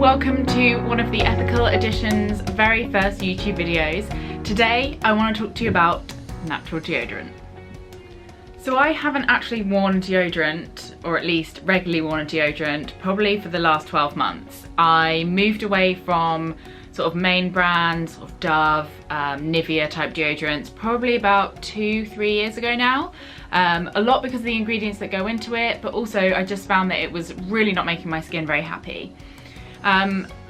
welcome to one of the Ethical Edition's very first YouTube videos. Today I want to talk to you about natural deodorant. So I haven't actually worn deodorant, or at least regularly worn a deodorant, probably for the last 12 months. I moved away from sort of main brands, sort of Dove, Nivea type deodorants, probably about 2-3 years ago now. A lot because of the ingredients that go into it, but also I just found that it was really not making my skin very happy.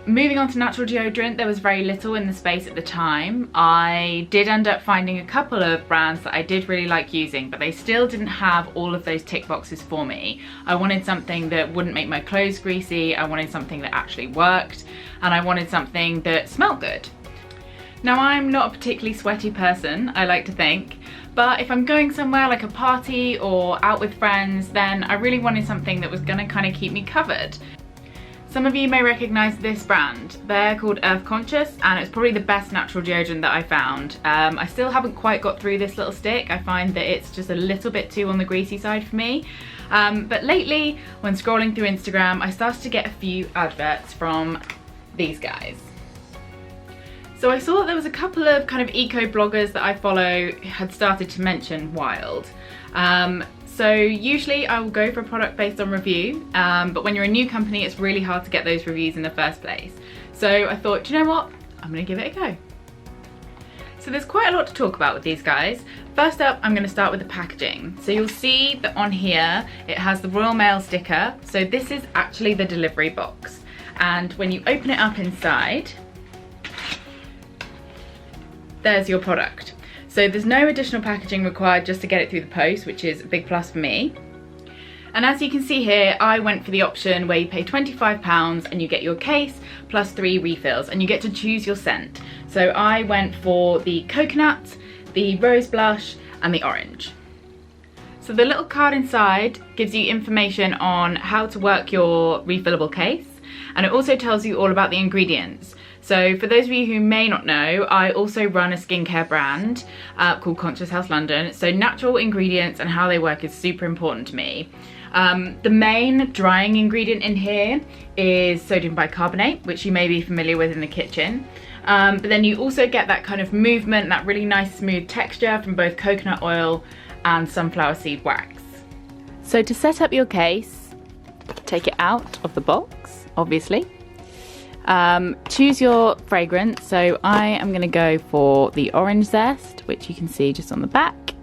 Moving on to natural deodorant, there was very little in the space at the time. I did end up finding a couple of brands that I did really like using, but they still didn't have all of those tick boxes for me. I wanted something that wouldn't make my clothes greasy, I wanted something that actually worked, and I wanted something that smelled good. Now, I'm not a particularly sweaty person, I like to think, but if I'm going somewhere like a party or out with friends, then I really wanted something that was gonna kind of keep me covered. Some of you may recognise this brand. They're called Earth Conscious, and it's probably the best natural deodorant that I found. I still haven't quite got through this little stick. I find that it's just a little bit too on the greasy side for me. But lately, when scrolling through Instagram, I started to get a few adverts from these guys. So I saw that there was a couple of kind of eco bloggers that I follow had started to mention Wild. So usually I will go for a product based on review, but when you're a new company, it's really hard to get those reviews in the first place. So I thought, do you know what? I'm gonna give it a go. So there's quite a lot to talk about with these guys. First up, I'm gonna start with the packaging. So you'll see that on here, it has the Royal Mail sticker. So this is actually the delivery box. And when you open it up inside, there's your product. So there's no additional packaging required just to get it through the post, which is a big plus for me. And as you can see here, I went for the option where you pay £25 and you get your case plus 3 refills, and you get to choose your scent. So I went for the coconut, the rose blush, and the orange. So the little card inside gives you information on how to work your refillable case, and it also tells you all about the ingredients. So for those of you who may not know, I also run a skincare brand called Conscious House London. So natural ingredients and how they work is super important to me. The main drying ingredient in here is sodium bicarbonate, which you may be familiar with in the kitchen. But then you also get that kind of movement, that really nice smooth texture from both coconut oil and sunflower seed wax. So to set up your case, take it out of the box, obviously. Choose your fragrance. So I am going to go for the orange zest, which you can see just on the back.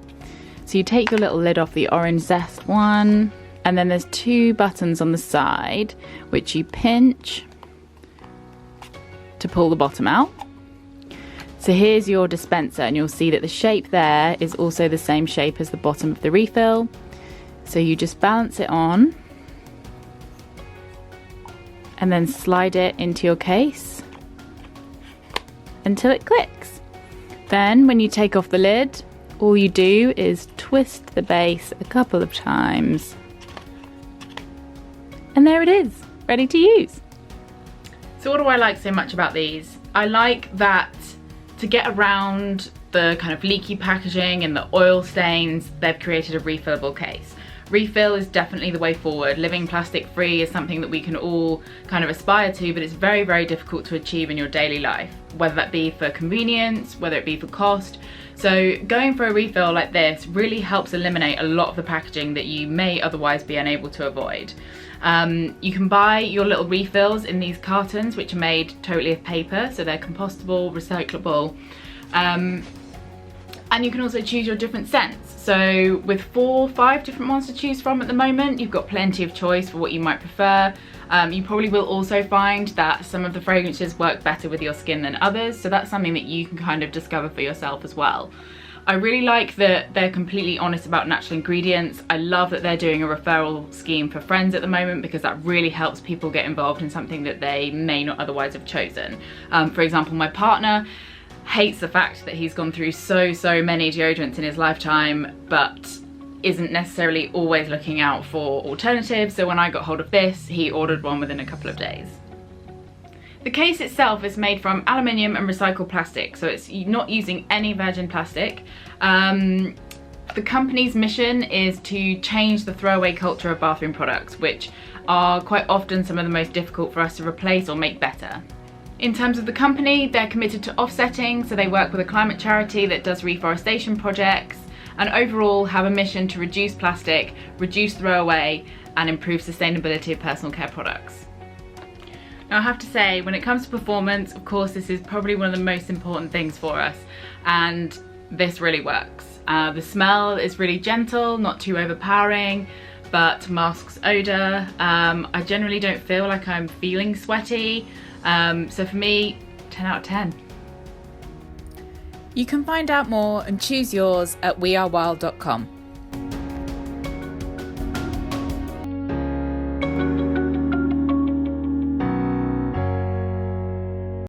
So you take your little lid off the orange zest one, and then there's 2 buttons on the side which you pinch to pull the bottom out. So here's your dispenser, and you'll see that the shape there is also the same shape as the bottom of the refill. So you just balance it on and then slide it into your case until it clicks. Then when you take off the lid, all you do is twist the base a couple of times, and there it is, ready to use. So what do I like so much about these? I like that to get around the kind of leaky packaging and the oil stains, they've created a refillable case. Refill is definitely the way forward. Living plastic free is something that we can all kind of aspire to, but it's very, very difficult to achieve in your daily life, whether that be for convenience, whether it be for cost. So going for a refill like this really helps eliminate a lot of the packaging that you may otherwise be unable to avoid. You can buy your little refills in these cartons, which are made totally of paper, so they're compostable, recyclable. And you can also choose your different scents. So with 4-5 different ones to choose from at the moment, you've got plenty of choice for what you might prefer. You probably will also find that some of the fragrances work better with your skin than others, so that's something that you can kind of discover for yourself as well. I really like that they're completely honest about natural ingredients. I love that they're doing a referral scheme for friends at the moment, because that really helps people get involved in something that they may not otherwise have chosen. For example, my partner hates the fact that he's gone through so many deodorants in his lifetime, but isn't necessarily always looking out for alternatives. So when I got hold of this, he ordered one within a couple of days. The case itself is made from aluminium and recycled plastic, so it's not using any virgin plastic. The company's mission is to change the throwaway culture of bathroom products, which are quite often some of the most difficult for us to replace or make better. In terms of the company, they're committed to offsetting, so they work with a climate charity that does reforestation projects, and overall have a mission to reduce plastic, reduce throwaway, and improve sustainability of personal care products. Now I have to say, when it comes to performance, of course this is probably one of the most important things for us, and this really works. The smell is really gentle, not too overpowering, but masks odour. I generally don't feel like I'm feeling sweaty, so for me, 10 out of 10. You can find out more and choose yours at wearewild.com.